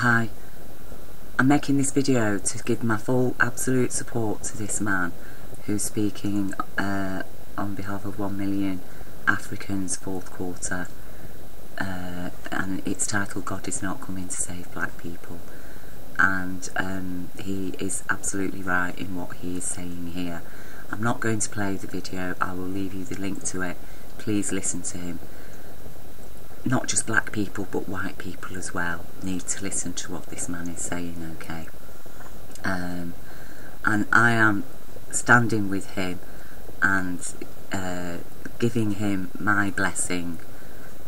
Hi, I'm making this video to give my full absolute support to this man who's speaking on behalf of 1 million Africans, fourth quarter, and it's titled God is not coming to save black people, and he is absolutely right in what he is saying here. I'm not going to play the video, I will leave you the link to it. Please listen to him. Not just black people but white people as well need to listen to what this man is saying, okay? And I am standing with him and giving him my blessing,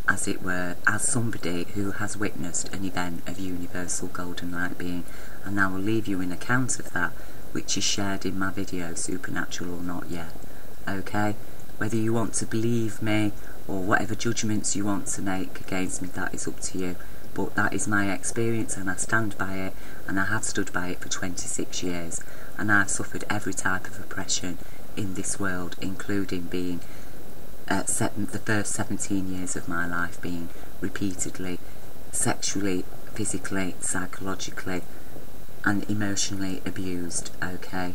as it were, as somebody who has witnessed an event of universal golden light being, and I will leave you an account of that, which is shared in my video, Supernatural or Not Yet, okay? Whether you want to believe me or whatever judgments you want to make against me, that is up to you, but that is my experience and I stand by it, and I have stood by it for 26 years, and I've suffered every type of oppression in this world, including being the first 17 years of my life being repeatedly sexually, physically, psychologically and emotionally abused, okay?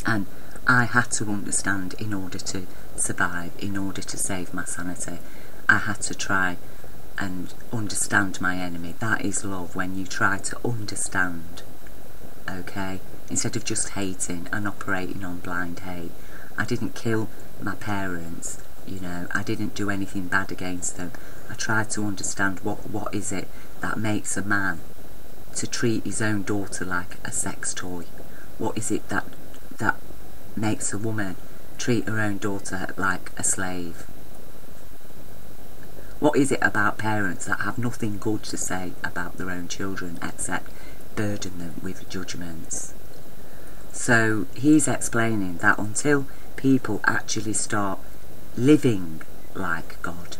And I had to understand, in order to survive, in order to save my sanity, I had to try and understand my enemy. That is love, when you try to understand, okay, instead of just hating and operating on blind hate. I didn't kill my parents, you know, I didn't do anything bad against them. I tried to understand what is it that makes a man to treat his own daughter like a sex toy. What is it that makes a woman treat her own daughter like a slave? What is it about parents that have nothing good to say about their own children except burden them with judgments? So he's explaining that until people actually start living like God,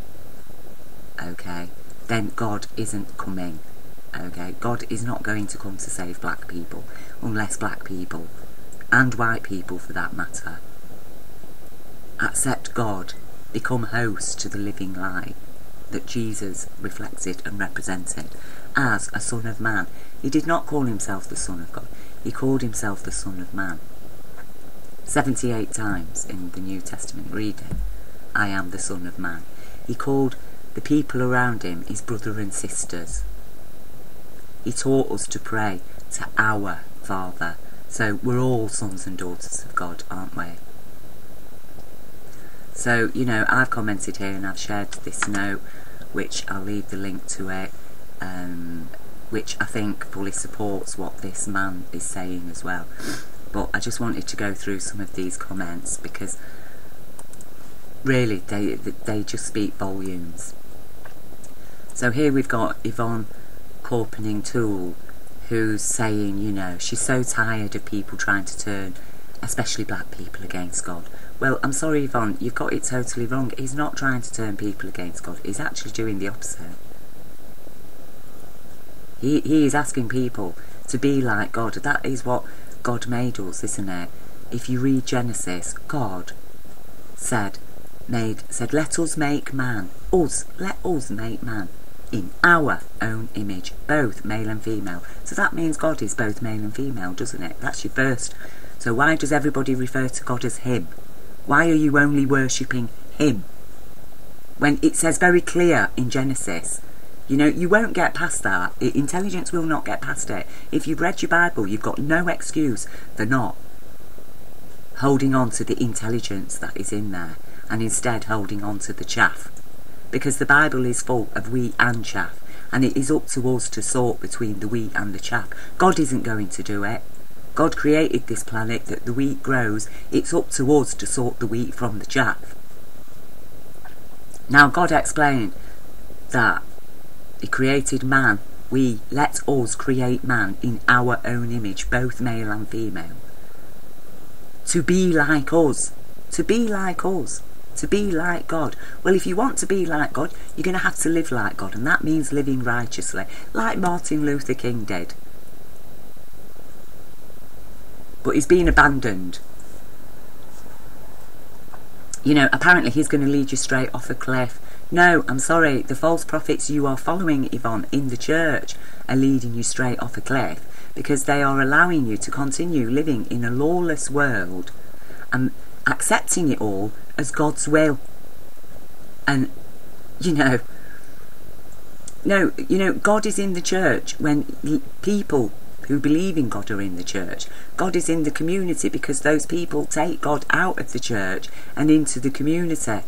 okay, then God isn't coming, okay? God is not going to come to save black people unless black people, and white people for that matter, accept God, become host to the living light that Jesus reflected and represented as a Son of Man. He did not call himself the Son of God, he called himself the Son of Man. 78 times in the New Testament, read it. I am the Son of Man. He called the people around him his brother and sisters. He taught us to pray to our Father. So we're all sons and daughters of God, aren't we? So, you know, I've commented here and I've shared this note, which I'll leave the link to it, which I think fully supports what this man is saying as well. But I just wanted to go through some of these comments because really they just speak volumes. So here we've got Yvonne Corpening-Toole, who's saying, you know, she's so tired of people trying to turn, especially black people, against God. Well, I'm sorry, Yvonne, you've got it totally wrong. He's not trying to turn people against God. He's actually doing the opposite. He is asking people to be like God. That is what God made us, isn't it? If you read Genesis, God said, let us make man. Let us make man in our own image, both male and female. So that means God is both male and female, doesn't it? That's your first. So why does everybody refer to God as him? Why are you only worshipping him? When it says very clear in Genesis, you know, you won't get past that. Intelligence will not get past it. If you've read your Bible, you've got no excuse for not holding on to the intelligence that is in there, and instead holding on to the chaff. Because the Bible is full of wheat and chaff, and it is up to us to sort between the wheat and the chaff. God isn't going to do it. God created this planet that the wheat grows. It's up to us to sort the wheat from the chaff. Now God explained that he created man. Let us create man in our own image, both male and female. To be like us. To be like us. To be like God. Well, if you want to be like God, you're going to have to live like God, and that means living righteously, like Martin Luther King did. But he's been abandoned. You know, apparently he's going to lead you straight off a cliff. No, I'm sorry, the false prophets you are following, Yvonne, in the church are leading you straight off a cliff, because they are allowing you to continue living in a lawless world and accepting it all as God's will. And, God is in the church when people who believe in God are in the church. God is in the community because those people take God out of the church and into the community.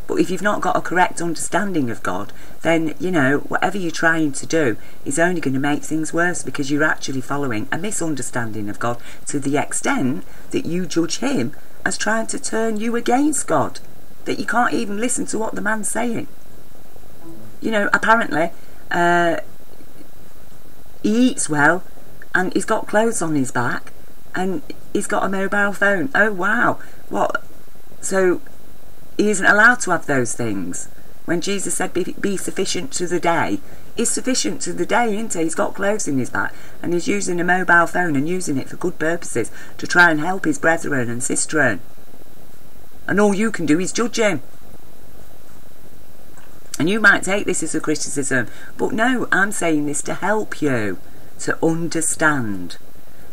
But if you've not got a correct understanding of God, then, whatever you're trying to do is only going to make things worse, because you're actually following a misunderstanding of God to the extent that you judge him as trying to turn you against God, that you can't even listen to what the man's saying. Apparently, he eats well, and he's got clothes on his back, and he's got a mobile phone. Oh, wow. What? So he isn't allowed to have those things. When Jesus said be sufficient to the day, he's sufficient to the day, isn't he? He's got clothes in his back, and he's using a mobile phone and using it for good purposes to try and help his brethren and sistren. And all you can do is judge him. And you might take this as a criticism, but no, I'm saying this to help you to understand,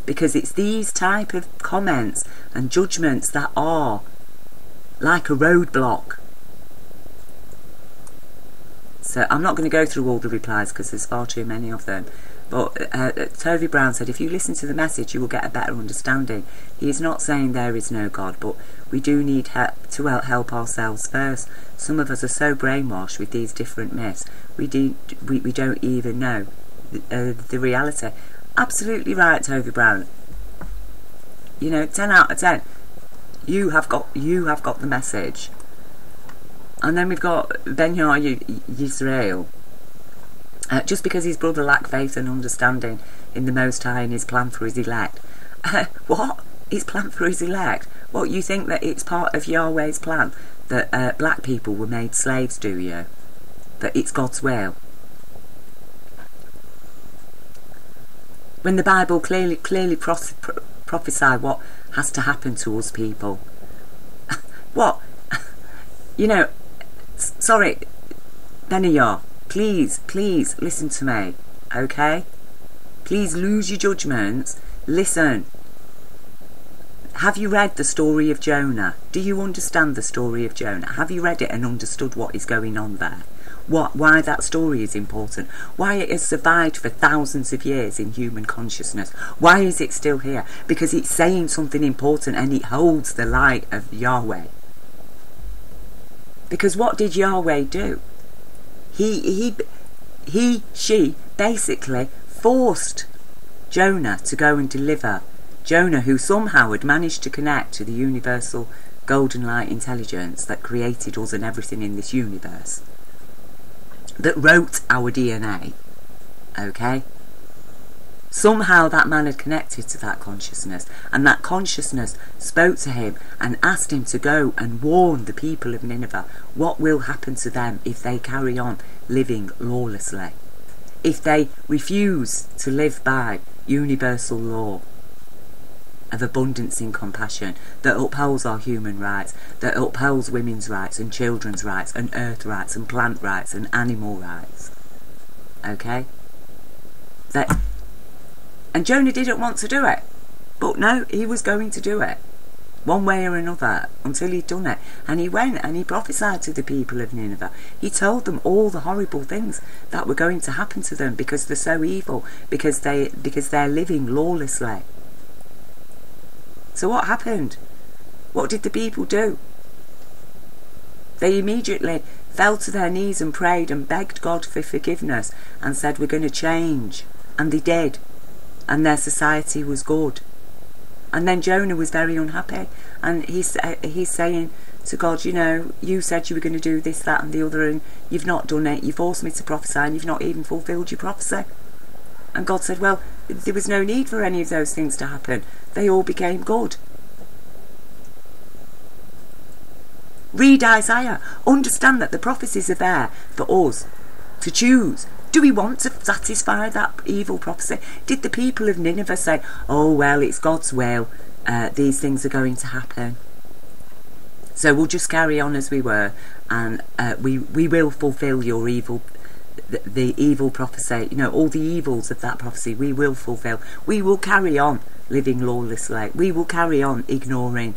because it's these type of comments and judgments that are like a roadblock. So I'm not going to go through all the replies because there's far too many of them. But Toby Brown said, if you listen to the message, you will get a better understanding. He is not saying there is no God, but we do need to help ourselves first. Some of us are so brainwashed with these different myths, we don't even know the reality. Absolutely right, Toby Brown. 10 out of 10. You have got the message. And then we've got Ben-Yar Yisrael. Just because his brother lacked faith and understanding in the Most High and his plan for his elect. What? His plan for his elect? What, you think that it's part of Yahweh's plan that black people were made slaves, do you? That it's God's will? When the Bible clearly prophesied what has to happen to us people. What? Sorry, Ben-Yar, please listen to me, okay? Please lose your judgments. Listen. Have you read the story of Jonah? Do you understand the story of Jonah? Have you read it and understood what is going on there? Why that story is important? Why it has survived for thousands of years in human consciousness? Why is it still here? Because it's saying something important and it holds the light of Yahweh. Because what did Yahweh do? She basically forced Jonah to go and deliver. Jonah, who somehow had managed to connect to the universal golden light intelligence that created us and everything in this universe, that wrote our DNA, okay? Somehow that man had connected to that consciousness, and that consciousness spoke to him and asked him to go and warn the people of Nineveh what will happen to them if they carry on living lawlessly, if they refuse to live by universal law of abundance in compassion that upholds our human rights, that upholds women's rights and children's rights and earth rights and plant rights and animal rights. Okay? And Jonah didn't want to do it, but no, he was going to do it one way or another until he'd done it. And he went and he prophesied to the people of Nineveh. He told them all the horrible things that were going to happen to them because they're so evil, because they're living lawlessly. So what happened? What did the people do? They immediately fell to their knees and prayed and begged God for forgiveness and said, we're going to change. And they did. And their society was good. And then Jonah was very unhappy, and he's saying to God, you said you were going to do this, that and the other, and you've not done it. You forced me to prophesy and you've not even fulfilled your prophecy. And God said, well, there was no need for any of those things to happen. They all became good. Read Isaiah. Understand that the prophecies are there for us to choose. Do we want to satisfy that evil prophecy? Did the people of Nineveh say, oh, well, it's God's will, these things are going to happen, so we'll just carry on as we were, and we will fulfil your evil, the evil prophecy, you know, all the evils of that prophecy we will fulfil. We will carry on living lawlessly. We will carry on ignoring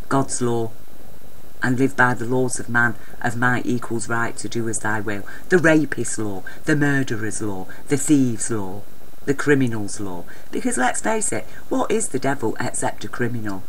God's law and live by the laws of man, of might equals right to do as thy will. The rapist's law, the murderer's law, the thief's law, the criminal's law. Because let's face it, what is the devil except a criminal?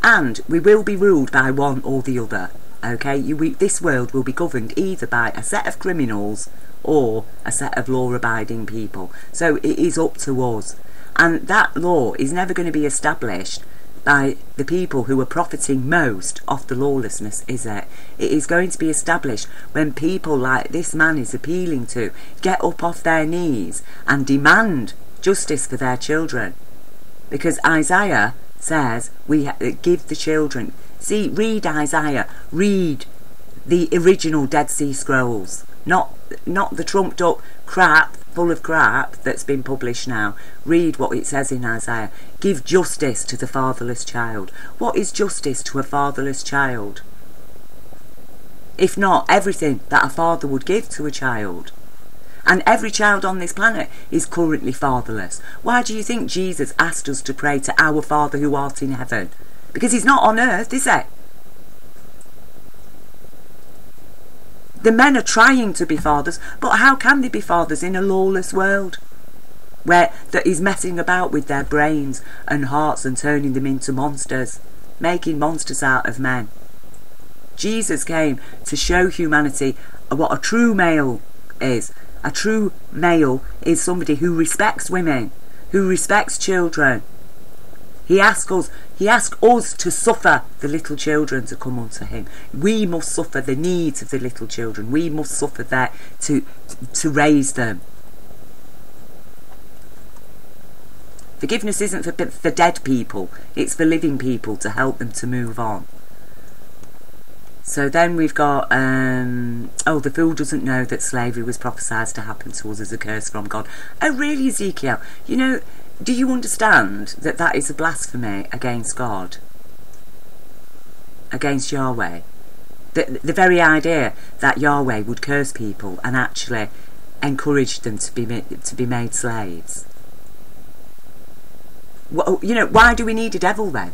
And we will be ruled by one or the other. Okay, this world will be governed either by a set of criminals or a set of law-abiding people. So it is up to us. And that law is never going to be established by the people who are profiting most off the lawlessness, is it? It is going to be established when people like this man is appealing to get up off their knees and demand justice for their children. Because Isaiah says we give the children. See, read Isaiah, read the original Dead Sea Scrolls, not the trumped up crap, full of crap that's been published now. Read what it says in Isaiah. Give justice to the fatherless child. What is justice to a fatherless child? If not everything that a father would give to a child. And every child on this planet is currently fatherless. Why do you think Jesus asked us to pray to our Father who art in heaven? Because he's not on earth, is he? The men are trying to be fathers, but how can they be fathers in a lawless world? Where that is messing about with their brains and hearts and turning them into monsters, making monsters out of men. Jesus came to show humanity what a true male is. A true male is somebody who respects women, who respects children. He asks us to suffer the little children to come unto him. We must suffer the needs of the little children. We must suffer that to raise them. Forgiveness isn't for dead people. It's for living people to help them to move on. So then we've got, the fool doesn't know that slavery was prophesied to happen to us as a curse from God. Oh, really, Ezekiel? You know, do you understand that that is a blasphemy against God? Against Yahweh? The very idea that Yahweh would curse people and actually encourage them to be made slaves. Well, you know, why do we need a devil then?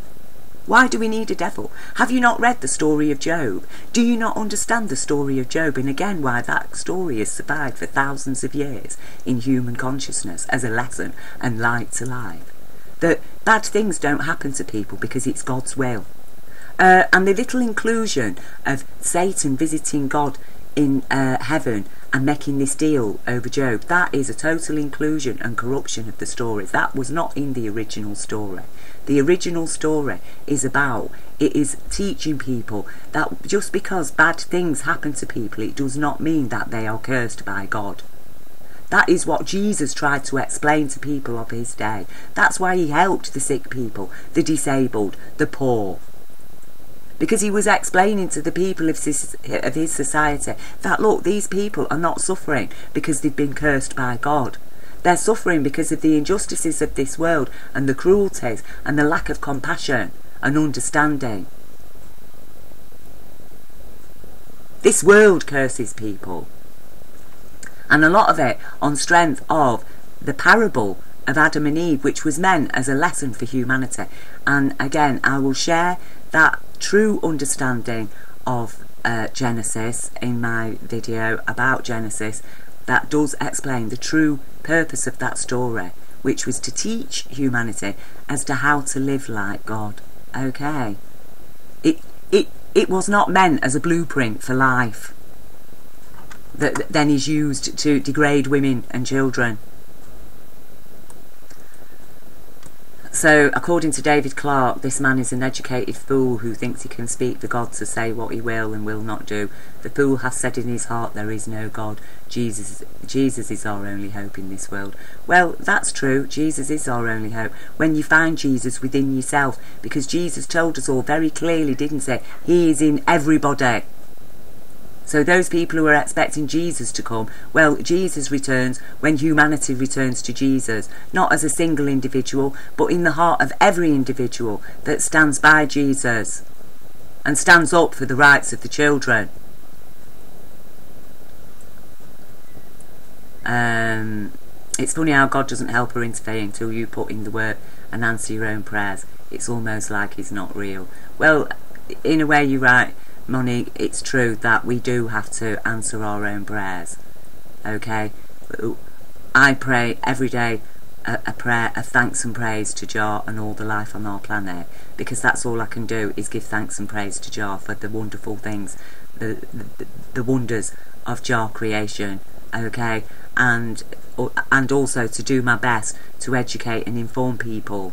Why do we need a devil? Have you not read the story of Job? Do you not understand the story of Job? And again, why that story has survived for thousands of years in human consciousness as a lesson and light to life. That bad things don't happen to people because it's God's will. And the little inclusion of Satan visiting God in heaven and making this deal over Job, that is a total inclusion and corruption of the story. That was not in the original story. The original story is teaching people that just because bad things happen to people, it does not mean that they are cursed by God. That is what Jesus tried to explain to people of his day. That's why he helped the sick people, the disabled, the poor. Because he was explaining to the people of his society that, look, these people are not suffering because they've been cursed by God. They're suffering because of the injustices of this world and the cruelties and the lack of compassion and understanding. This world curses people. And a lot of it on strength of the parable of Adam and Eve, which was meant as a lesson for humanity. And again, I will share that true understanding of Genesis in my video about Genesis that does explain the true purpose of that story, which was to teach humanity as to how to live like God. Okay, it was not meant as a blueprint for life that then is used to degrade women and children. So, according to David Clark, this man is an educated fool who thinks he can speak for God to say what he will and will not do. The fool has said in his heart there is no God. Jesus is our only hope in this world. Well, that's true. Jesus is our only hope. When you find Jesus within yourself, because Jesus told us all very clearly, didn't he? He is in everybody. So those people who are expecting Jesus to come, well, Jesus returns when humanity returns to Jesus, not as a single individual, but in the heart of every individual that stands by Jesus. and stands up for the rights of the children. It's funny how God doesn't help or interfere until you put in the work and answer your own prayers. It's almost like he's not real. Well, in a way you're right, Monique. It's true that we do have to answer our own prayers. Okay? I pray every day a prayer of thanks and praise to Jah and all the life on our planet, because that's all I can do is give thanks and praise to Jah for the wonderful things, the wonders of Jah creation. Okay? And also to do my best to educate and inform people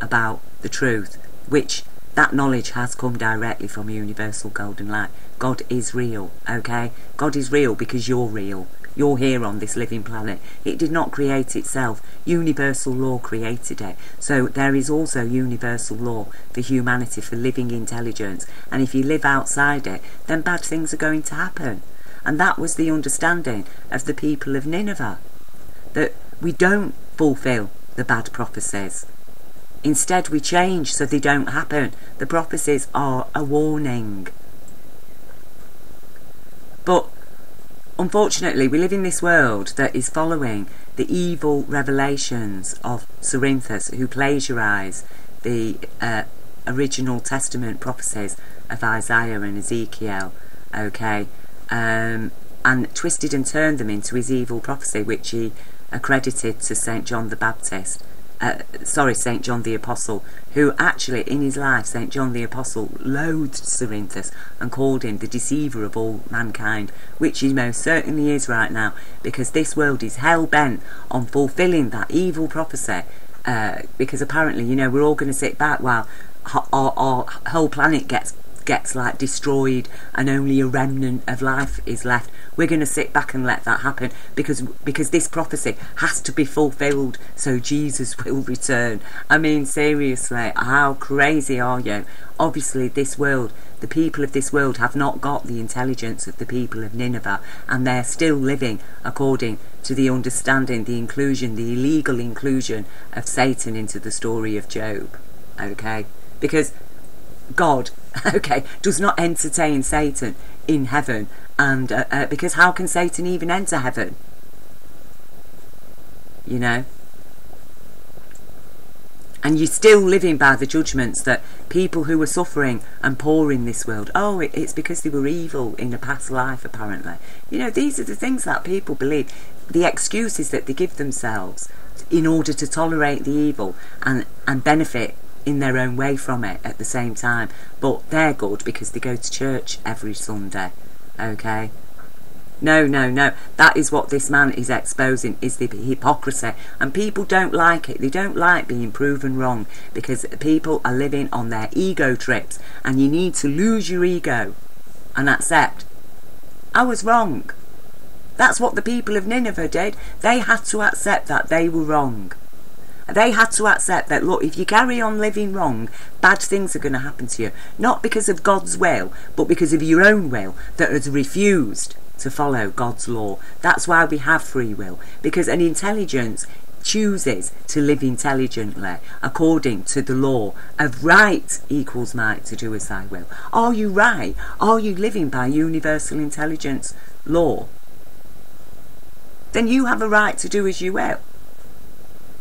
about the truth, which that knowledge has come directly from Universal Golden Light. God is real, okay? God is real because you're real. You're here on this living planet. It did not create itself. Universal law created it. So there is also universal law for humanity, for living intelligence. And if you live outside it, then bad things are going to happen. And that was the understanding of the people of Nineveh, that we don't fulfill the bad prophecies. Instead, we change so they don't happen. The prophecies are a warning. But unfortunately, we live in this world that is following the evil revelations of Cerinthus, who plagiarised the original Testament prophecies of Isaiah and Ezekiel, okay, and twisted and turned them into his evil prophecy, which he accredited to St. John the Baptist. St. John the Apostle, who actually in his life, St. John the Apostle loathed Cerinthus and called him the deceiver of all mankind, which he most certainly is right now, because this world is hell-bent on fulfilling that evil prophecy, because apparently, you know, we're all going to sit back while our whole planet gets like destroyed and only a remnant of life is left. We're going to sit back and let that happen because this prophecy has to be fulfilled so Jesus will return. I mean, seriously, how crazy are you? Obviously this world, the people of this world have not got the intelligence of the people of Nineveh, and they're still living according to the understanding, the inclusion, the illegal inclusion of Satan into the story of Job. Okay? Because God, okay, does not entertain Satan in heaven, and because how can Satan even enter heaven? You know? And you're still living by the judgments that people who are suffering and poor in this world, oh, it's because they were evil in a past life, apparently. You know, these are the things that people believe, the excuses that they give themselves in order to tolerate the evil and benefit in their own way from it at the same time. But they're good because they go to church every Sunday. Okay? No. That is what this man is exposing, is the hypocrisy. And people don't like it. They don't like being proven wrong, because people are living on their ego trips, and you need to lose your ego and accept, I was wrong. That's what the people of Nineveh did. They had to accept that they were wrong. They had to accept that, look, if you carry on living wrong, bad things are going to happen to you. Not because of God's will, but because of your own will that has refused to follow God's law. That's why we have free will, because an intelligence chooses to live intelligently according to the law of right equals might to do as thy will. Are you right? Are you living by universal intelligence law? Then you have a right to do as you will.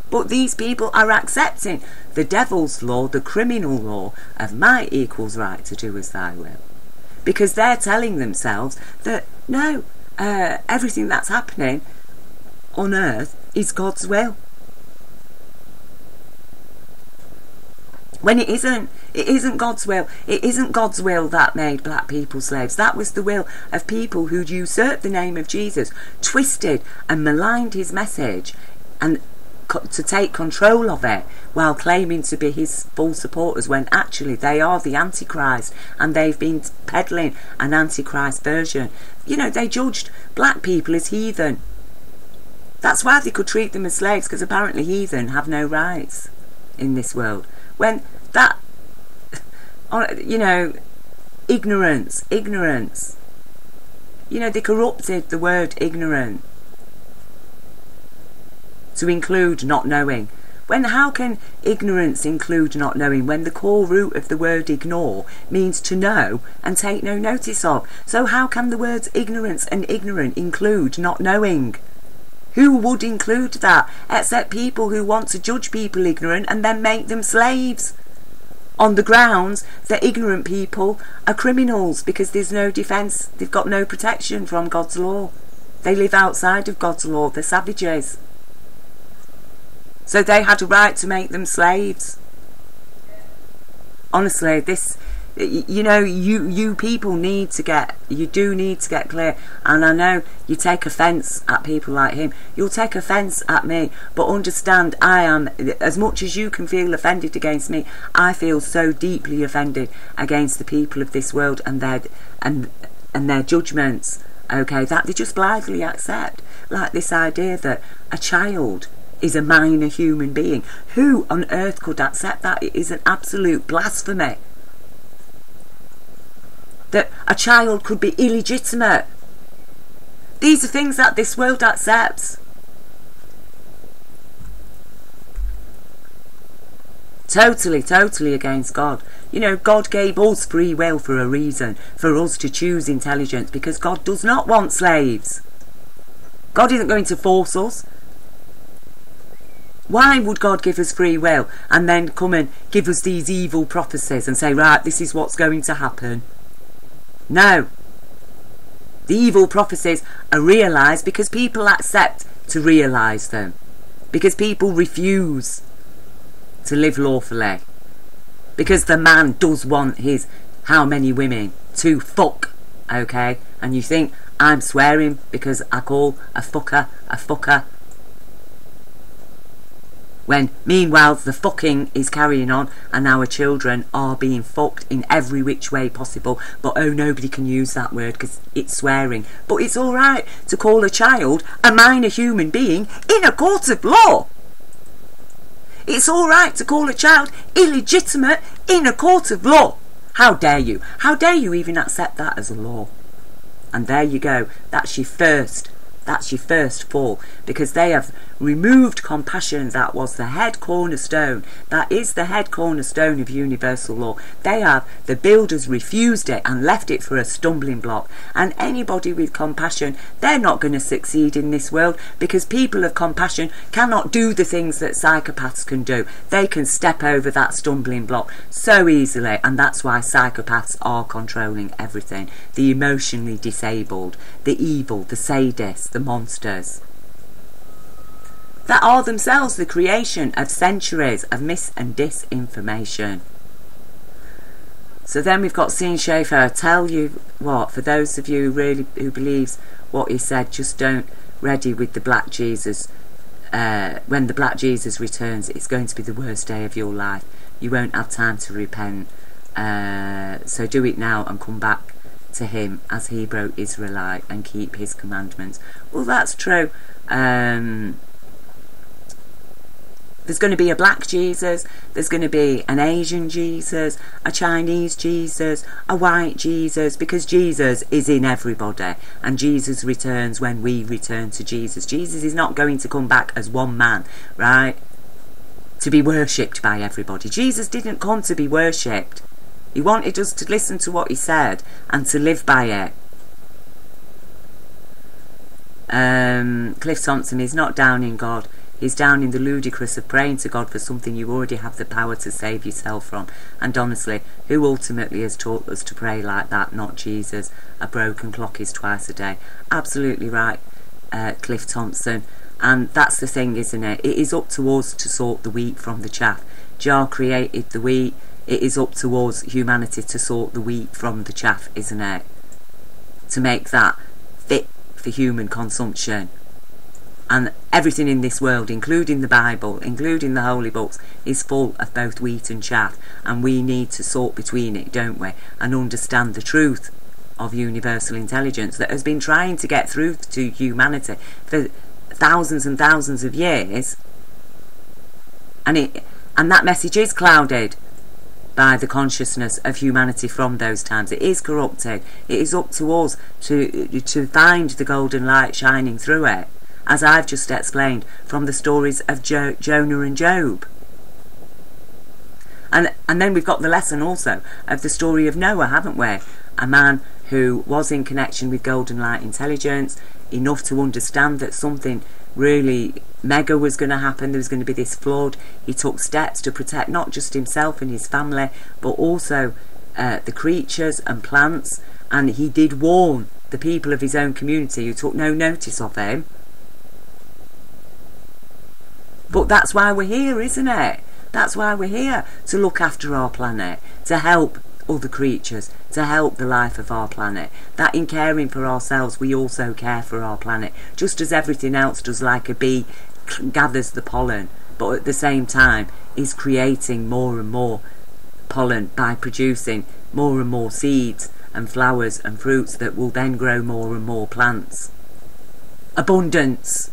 But these people are accepting the devil's law, the criminal law of might equals right to do as thy will. Because they're telling themselves that, no, everything that's happening on earth is God's will. When it isn't God's will. It isn't God's will that made black people slaves. That was the will of people who'd usurped the name of Jesus, twisted and maligned his message, and to take control of it while claiming to be his full supporters, when actually they are the Antichrist, and they've been peddling an Antichrist version. You know, they judged black people as heathen. That's why they could treat them as slaves, because apparently heathen have no rights in this world. When that, you know, ignorance, you know, they corrupted the word ignorant to include not knowing, How can ignorance include not knowing, when the core root of the word ignore means to know and take no notice of? So how can the words ignorance and ignorant include not knowing? Who would include that except people who want to judge people ignorant and then make them slaves on the grounds that ignorant people are criminals because there's no defence, they've got no protection from God's law. They live outside of God's law, they're savages. So they had a right to make them slaves. Honestly, this, you people need to get clear. And I know you take offence at people like him. You'll take offence at me, but understand, I am, as much as you can feel offended against me, I feel so deeply offended against the people of this world and their judgments. Okay, that they just blithely accept, like this idea that a child is a minor human being. Who on earth could accept that? It is an absolute blasphemy. That a child could be illegitimate. These are things that this world accepts. Totally against God. God gave us free will for a reason, for us to choose intelligence, because God does not want slaves. God isn't going to force us. Why would God give us free will and then come and give us these evil prophecies and say, right, this is what's going to happen? No. The evil prophecies are realised because people accept to realise them. Because people refuse to live lawfully. Because the man does want his how many women to fuck, okay? And you think I'm swearing because I call a fucker a fucker, when meanwhile the fucking is carrying on and our children are being fucked in every which way possible. But nobody can use that word because it's swearing. But it's alright to call a child a minor human being in a court of law. It's alright to call a child illegitimate in a court of law. How dare you? How dare you even accept that as a law? And there you go. That's your first fall, because they have removed compassion. That was the head cornerstone. That is the head cornerstone of universal law. The builders refused it and left it for a stumbling block. And anybody with compassion, they're not going to succeed in this world, because people of compassion cannot do the things that psychopaths can do. They can step over that stumbling block so easily, and that's why psychopaths are controlling everything. The emotionally disabled, the evil, the sadists, the monsters that are themselves the creation of centuries of mis and disinformation. So then we've got Sean Schaefer. Tell you what, for those of you who believes what he said, just don't ready with the black Jesus. When the black Jesus returns, it's going to be the worst day of your life. You won't have time to repent. So do it now and come back to him as Hebrew Israelite and keep his commandments. Well, that's true. There's going to be a black Jesus, there's going to be an Asian Jesus, a Chinese Jesus, a white Jesus, because Jesus is in everybody, and Jesus returns when we return to Jesus. Jesus is not going to come back as one man, right, to be worshipped by everybody. Jesus didn't come to be worshipped. He wanted us to listen to what he said and to live by it. Cliff Thompson is not down in God. He's down in the ludicrous of praying to God for something you already have the power to save yourself from. And honestly, who ultimately has taught us to pray like that? Not Jesus. A broken clock is twice a day. Absolutely right, Cliff Thompson. And that's the thing, isn't it? It is up to us to sort the wheat from the chaff. Jah created the wheat. It is up to us, humanity, to sort the wheat from the chaff, isn't it? To make that fit for human consumption. And everything in this world, including the Bible, including the holy books, is full of both wheat and chaff. And we need to sort between it, don't we? And understand the truth of universal intelligence that has been trying to get through to humanity for thousands and thousands of years. And that message is clouded by the consciousness of humanity from those times. It is corrupted. It is up to us to find the golden light shining through it as I've just explained from the stories of Jonah and Job. And then we've got the lesson also of the story of Noah, haven't we? A man who was in connection with Golden Light Intelligence, enough to understand that something really mega was going to happen. There was going to be this flood. He took steps to protect not just himself and his family, but also the creatures and plants. And he did warn the people of his own community who took no notice of him. But that's why we're here, isn't it? That's why we're here, to look after our planet, to help other creatures, to help the life of our planet. That in caring for ourselves, we also care for our planet, just as everything else does, like a bee gathers the pollen, but at the same time is creating more and more pollen by producing more and more seeds and flowers and fruits that will then grow more and more plants. Abundance.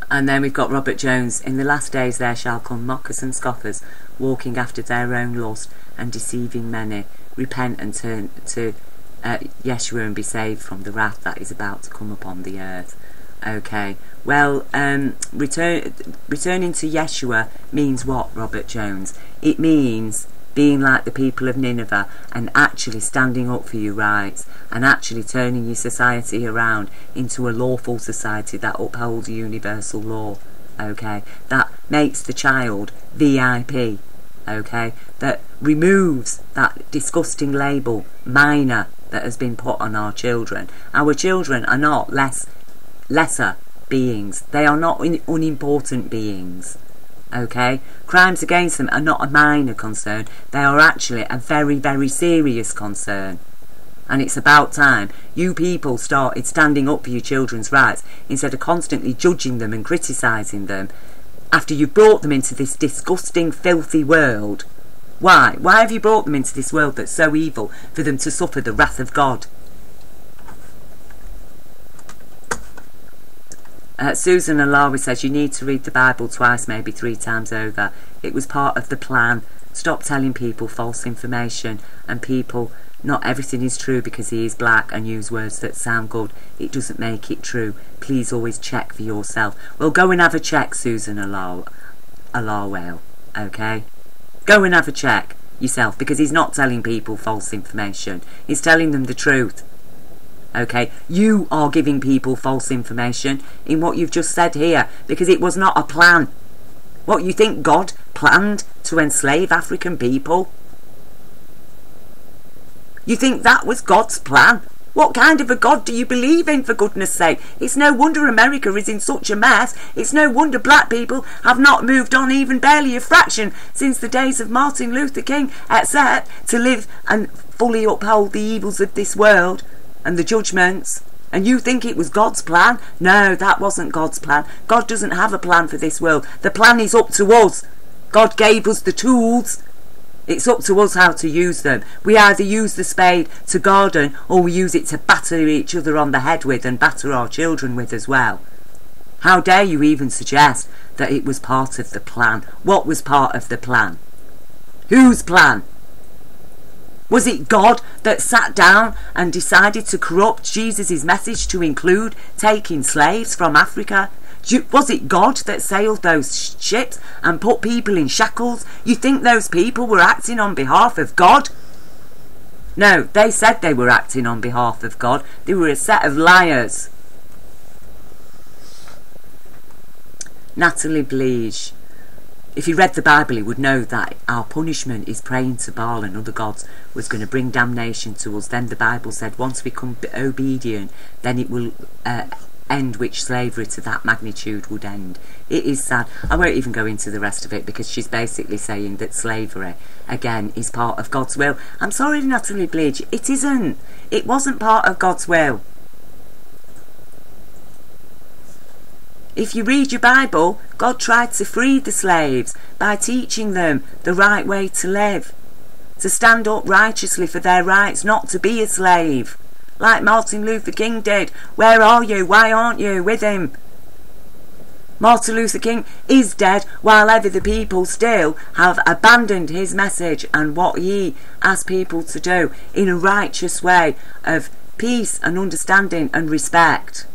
And then we've got Robert Jones. In the last days there shall come mockers and scoffers, walking after their own lust and deceiving many. Repent and turn to Yeshua and be saved from the wrath that is about to come upon the earth. Okay, well, returning to Yeshua means what, Robert Jones? It means being like the people of Nineveh and actually standing up for your rights and actually turning your society around into a lawful society that upholds universal law. Okay, that makes the child VIP. Okay, that removes that disgusting label minor that has been put on our children. Our children are not lesser beings. They are not unimportant beings. Okay, crimes against them are not a minor concern. They are actually a very, very serious concern. And it's about time you people started standing up for your children's rights instead of constantly judging them and criticising them after you brought them into this disgusting, filthy world. Why? Why have you brought them into this world that's so evil for them to suffer the wrath of God? Susan Alawi says you need to read the Bible twice, maybe 3 times over. It was part of the plan. Stop telling people false information, and people, not everything is true because he is black, and use words that sound good. It doesn't make it true. Please always check for yourself. Well, go and have a check, Susan Alawell. Okay? Go and have a check yourself, because he's not telling people false information. He's telling them the truth. Okay, you are giving people false information in what you've just said here, because it was not a plan. What, you think God planned to enslave African people? You think that was God's plan? What kind of a God do you believe in, for goodness sake? It's no wonder America is in such a mess. It's no wonder black people have not moved on even barely a fraction since the days of Martin Luther King, except to live and fully uphold the evils of this world and the judgments. And you think it was God's plan? No, that wasn't God's plan. God doesn't have a plan for this world. The plan is up to us. God gave us the tools. It's up to us how to use them. We either use the spade to garden, or we use it to batter each other on the head with and batter our children with as well. How dare you even suggest that it was part of the plan? What was part of the plan? Whose plan? Was it God that sat down and decided to corrupt Jesus' message to include taking slaves from Africa? Was it God that sailed those ships and put people in shackles? You think those people were acting on behalf of God? No, they said they were acting on behalf of God. They were a set of liars. Natalie Bleach. If he read the Bible, he would know that our punishment is praying to Baal and other gods was going to bring damnation to us. Then the Bible said once we become obedient, then it will end, which slavery to that magnitude would end. It is sad. I won't even go into the rest of it, because she's basically saying that slavery, again, is part of God's will. I'm sorry, Natalie Bleach, it isn't. It wasn't part of God's will. If you read your Bible, God tried to free the slaves by teaching them the right way to live, to stand up righteously for their rights, not to be a slave, like Martin Luther King did. Where are you? Why aren't you with him? Martin Luther King is dead, while ever the people still have abandoned his message and what he asked people to do in a righteous way of peace and understanding and respect.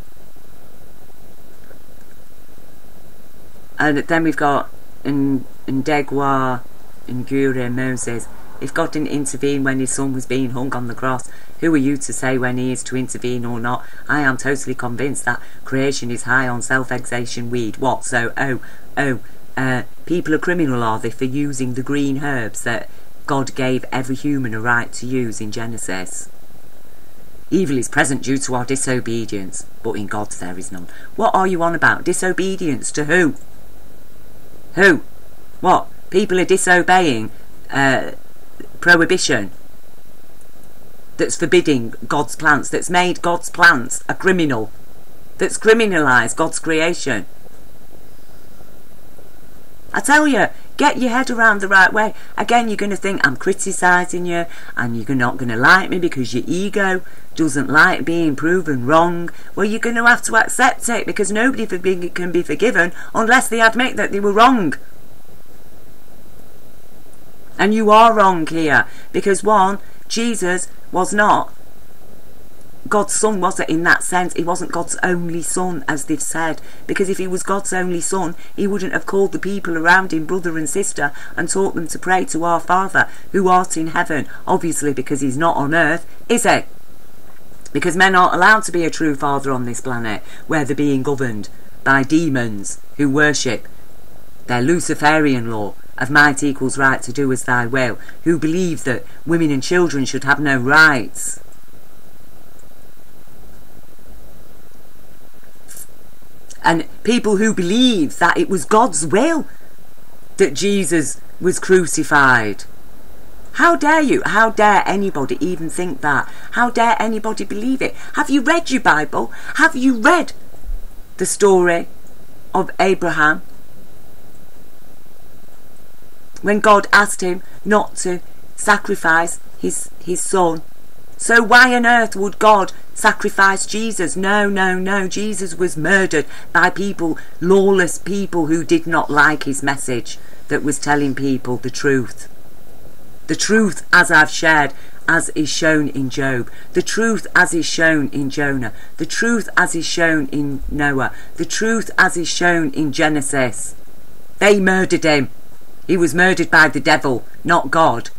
And then we've got Ndegwa Ngure Moses. If God didn't intervene when his son was being hung on the cross, who are you to say when he is to intervene or not? I am totally convinced that creation is high on self-exaltation weed. What? So, people are criminal, are they, for using the green herbs that God gave every human a right to use in Genesis? Evil is present due to our disobedience, but in God's there is none. What are you on about? Disobedience to who? Who? What? People are disobeying prohibition that's forbidding God's plants, that's made God's plants a criminal, that's criminalised God's creation. I tell you, get your head around the right way. Again, you're going to think I'm criticising you and you're not going to like me because your ego doesn't like being proven wrong. Well, you're going to have to accept it, because nobody can be forgiven unless they admit that they were wrong. And you are wrong here, because one, Jesus was not God's son, was it? In that sense, he wasn't God's only son, as they've said, because if he was God's only son, he wouldn't have called the people around him brother and sister and taught them to pray to our Father who art in heaven. Obviously, because he's not on earth, is he? Because men aren't allowed to be a true father on this planet, where they're being governed by demons who worship their Luciferian law of might equals right to do as thy will, who believe that women and children should have no rights. And people who believe that it was God's will that Jesus was crucified. How dare you? How dare anybody even think that? How dare anybody believe it? Have you read your Bible? Have you read the story of Abraham? When God asked him not to sacrifice his son. So why on earth would God sacrifice Jesus? No, no, no. Jesus was murdered by people, lawless people who did not like his message, that was telling people the truth. The truth as I've shared, as is shown in Job. The truth as is shown in Jonah. The truth as is shown in Noah. The truth as is shown in Genesis. They murdered him. He was murdered by the devil, not God.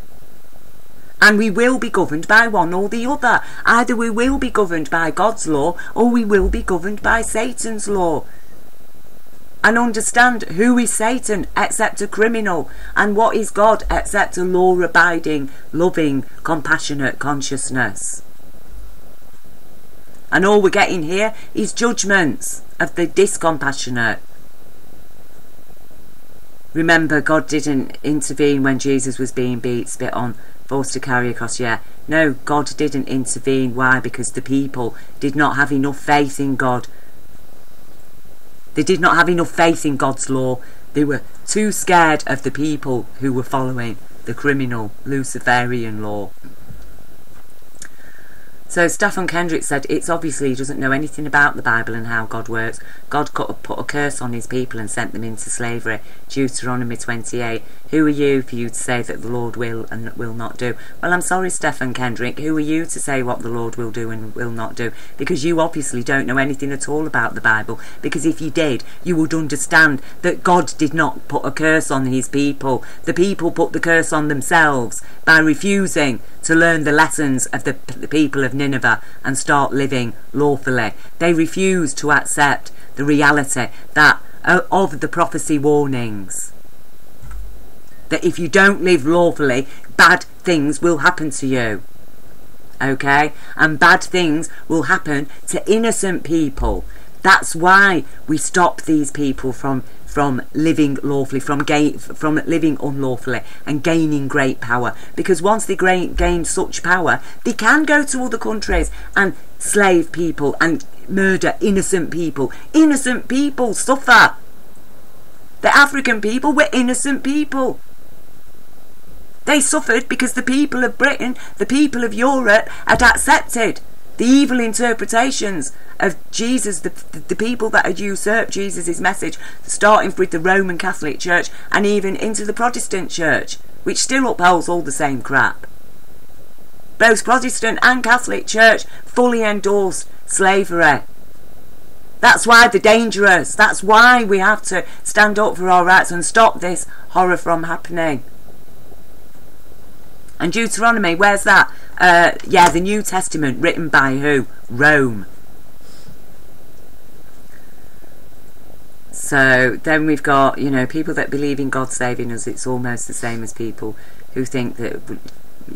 And we will be governed by one or the other. Either we will be governed by God's law, or we will be governed by Satan's law. And understand, who is Satan except a criminal? And what is God except a law-abiding, loving, compassionate consciousness? And all we're getting here is judgments of the discompassionate. Remember, God didn't intervene when Jesus was being beat, spit on, forced to carry a cross. Yeah, no, God didn't intervene. Why? Because the people did not have enough faith in God. They did not have enough faith in God's law. They were too scared of the people who were following the criminal Luciferian law. So Stephen Kendrick said it's obviously he doesn't know anything about the Bible and how God works. God put a curse on his people and sent them into slavery. Deuteronomy 28. Who are you for you to say that the Lord will and will not do? Well, I'm sorry, Stephen Kendrick. Who are you to say what the Lord will do and will not do? Because you obviously don't know anything at all about the Bible. Because if you did, you would understand that God did not put a curse on his people. The people put the curse on themselves by refusing to learn the lessons of the people of Nineveh and start living lawfully. They refused to accept the reality that of the prophecy warnings, that if you don't live lawfully, bad things will happen to you. Okay? And bad things will happen to innocent people. That's why we stop these people from living lawfully, from living unlawfully and gaining great power. Because once they gain such power, they can go to other countries and slave people and murder innocent people. Innocent people suffer. The African people were innocent people. They suffered because the people of Britain, the people of Europe, had accepted the evil interpretations of Jesus, the people that had usurped Jesus' message, starting with the Roman Catholic Church and even into the Protestant Church, which still upholds all the same crap. both Protestant and Catholic Church fully endorse slavery. That's why they're dangerous. That's why we have to stand up for our rights and stop this horror from happening. And Deuteronomy, where's that? Yeah, the New Testament, written by who? Rome. So then we've got, you know, people that believe in God saving us. It's almost the same as people who think that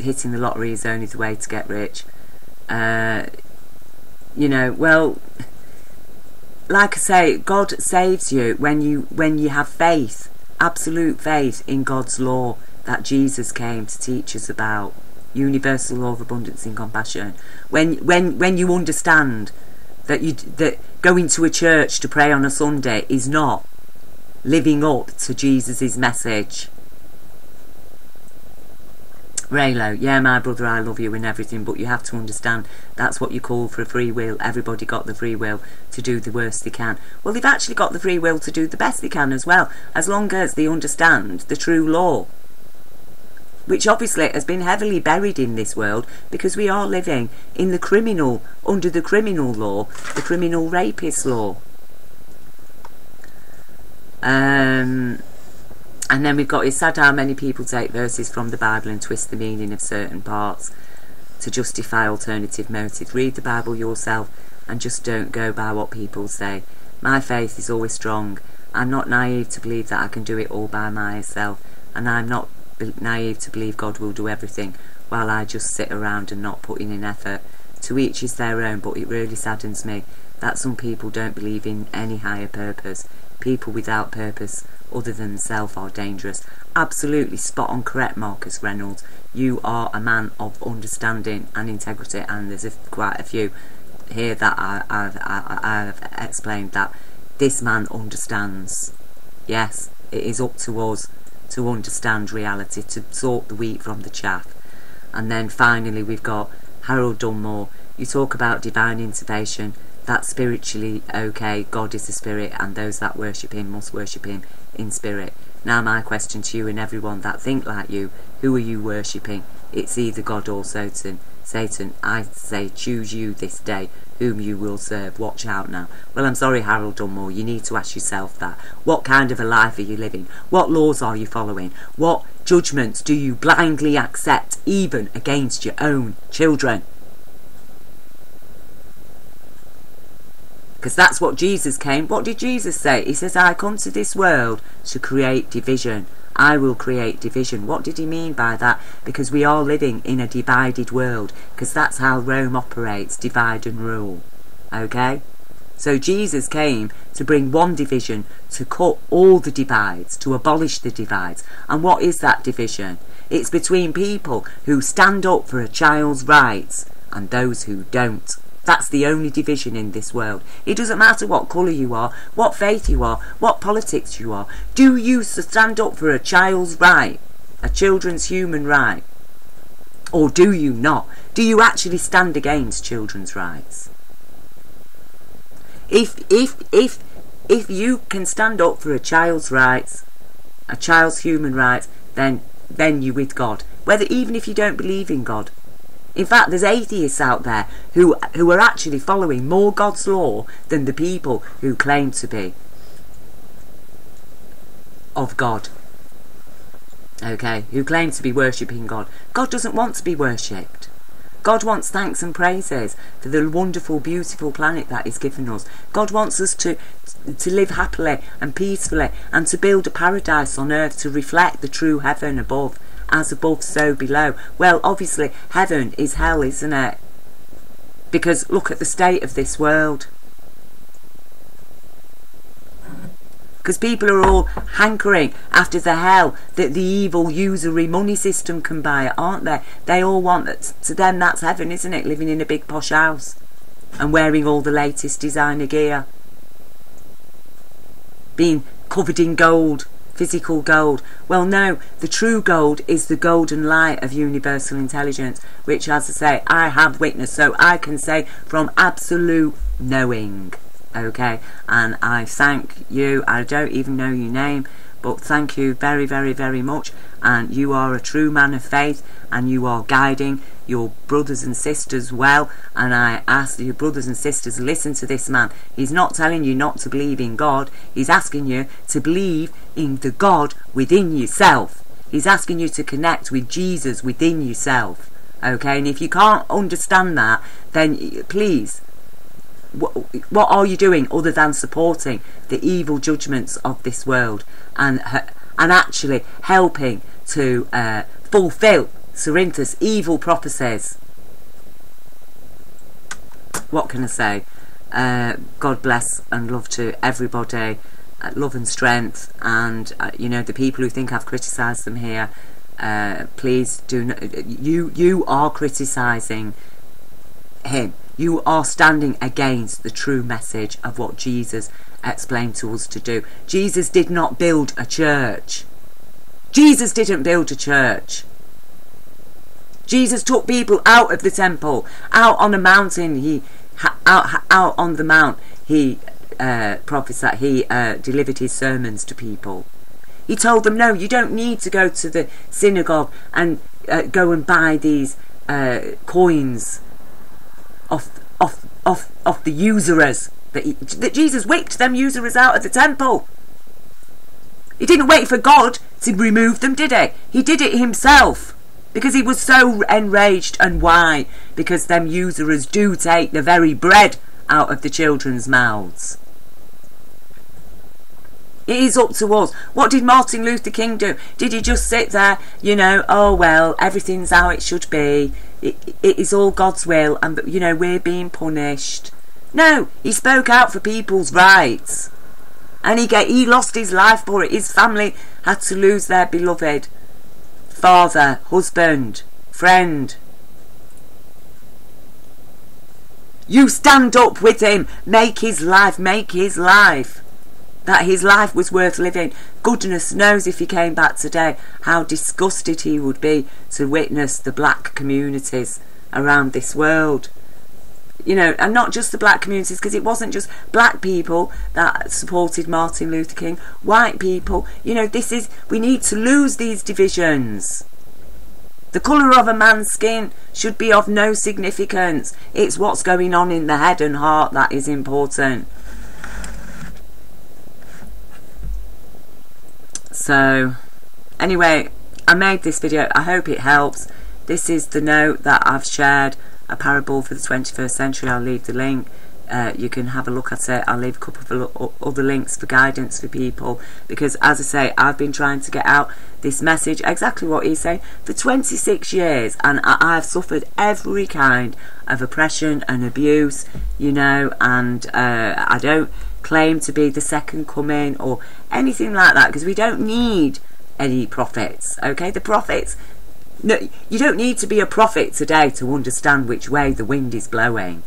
hitting the lottery is only the way to get rich. You know, well, like I say, God saves you when you have faith, absolute faith in God's law that Jesus came to teach us about, universal law of abundance and compassion. When you understand that going to a church to pray on a Sunday is not living up to Jesus' message. Raylo, yeah, my brother, I love you and everything, but you have to understand that's what you call for a free will. Everybody got the free will to do the worst they can. Well, they've actually got the free will to do the best they can as well, as long as they understand the true law, which obviously has been heavily buried in this world because we are living in the criminal, under the criminal law, the criminal rapist law. And then we've got, it's sad how many people take verses from the Bible and twist the meaning of certain parts to justify alternative motives. Read the Bible yourself and just don't go by what people say. My faith is always strong. I'm not naive to believe that I can do it all by myself, and I'm not naive to believe God will do everything while I just sit around and not put in an effort. To each is their own, but it really saddens me that some people don't believe in any higher purpose. People without purpose other than self are dangerous. Absolutely spot on correct, Marcus Reynolds. You are a man of understanding and integrity, and there's quite a few here that I've explained that this man understands. Yes, it is up to us to understand reality, to sort the wheat from the chaff. And then finally we've got Harold Dunmore. You talk about divine intervention. That's spiritually okay. God is a spirit, and those that worship him must worship him in spirit. Now my question to you and everyone that think like you, who are you worshipping? It's either God or Satan. I say choose you this day whom you will serve. Watch out now. Well, I'm sorry, Harold Dunmore, you need to ask yourself that. What kind of a life are you living? What laws are you following? What judgments do you blindly accept, even against your own children? Because that's what Jesus came. What did Jesus say? He says, I come to this world to create division. I will create division. What did he mean by that? Because we are living in a divided world, because that's how Rome operates, divide and rule. Okay? So Jesus came to bring one division, to cut all the divides, to abolish the divides. And what is that division? It's between people who stand up for a child's rights and those who don't. That's the only division in this world. It doesn't matter what colour you are, what faith you are, what politics you are. Do you stand up for a child's right, a children's human right? Or do you not? Do you actually stand against children's rights? If you can stand up for a child's rights, a child's human rights, then you're with God. Even if you don't believe in God. In fact, there's atheists out there who are actually following more God's law than the people who claim to be of God. Okay, who claim to be worshipping God. God doesn't want to be worshipped. God wants thanks and praises for the wonderful, beautiful planet that He's given us. God wants us to live happily and peacefully and to build a paradise on earth to reflect the true heaven above. As above, so below. Well, obviously, heaven is hell, isn't it? Because look at the state of this world. Because people are all hankering after the hell that the evil usury money system can buy, aren't they? They all want that. To them, that's heaven, isn't it? Living in a big posh house and wearing all the latest designer gear, being covered in gold. Physical gold. Well, no, the true gold is the golden light of universal intelligence, which, as I say, I have witnessed, so I can say from absolute knowing. Okay, and I thank you. I don't even know your name, But thank you very, very, very much, and you are a true man of faith, and you are guiding your brothers and sisters well, and I ask your brothers and sisters, listen to this man. He's not telling you not to believe in God, he's asking you to believe in the God within yourself. He's asking you to connect with Jesus within yourself, okay? And if you can't understand that, then please, what are you doing other than supporting the evil judgments of this world and actually helping to fulfill Cerinthus' evil prophecies? What can I say? God bless and love to everybody, love and strength, and you know, the people who think I've criticised them here, please do not, you are criticising him. You are standing against the true message of what Jesus explained to us to do. Jesus did not build a church. Jesus didn't build a church. Jesus took people out of the temple, out on a mountain. He out on the mount. He prophesied. He delivered his sermons to people. He told them, no, you don't need to go to the synagogue and go and buy these coins off the usurers. That Jesus whipped them usurers out of the temple. He didn't wait for God to remove them, did he? He did it himself, because he was so enraged. And why? Because them usurers do take the very bread out of the children's mouths. It is up to us. What did Martin Luther King do? Did he just sit there, you know, oh well, everything's how it should be, it is all God's will, and you know, we're being punished? No, he spoke out for people's rights, and he lost his life for it. His family had to lose their beloved father, husband, friend. You stand up with him, make his life that his life was worth living. Goodness knows, if he came back today, how disgusted he would be to witness the black communities around this world. You know, and not just the black communities, because it wasn't just black people that supported Martin Luther King. White people, you know, we need to lose these divisions. The colour of a man's skin should be of no significance. It's what's going on in the head and heart that is important. So, anyway, I made this video. I hope it helps. This is the note that I've shared, a parable for the 21st century. I'll leave the link. You can have a look at it. I'll leave a couple of other links for guidance for people, because, as I say, I've been trying to get out this message, exactly what he's saying, for 26 years, and I've suffered every kind of oppression and abuse, you know, and I don't claim to be the second coming or anything like that, because we don't need any prophets, okay? The prophets, no, you don't need to be a prophet today to understand which way the wind is blowing.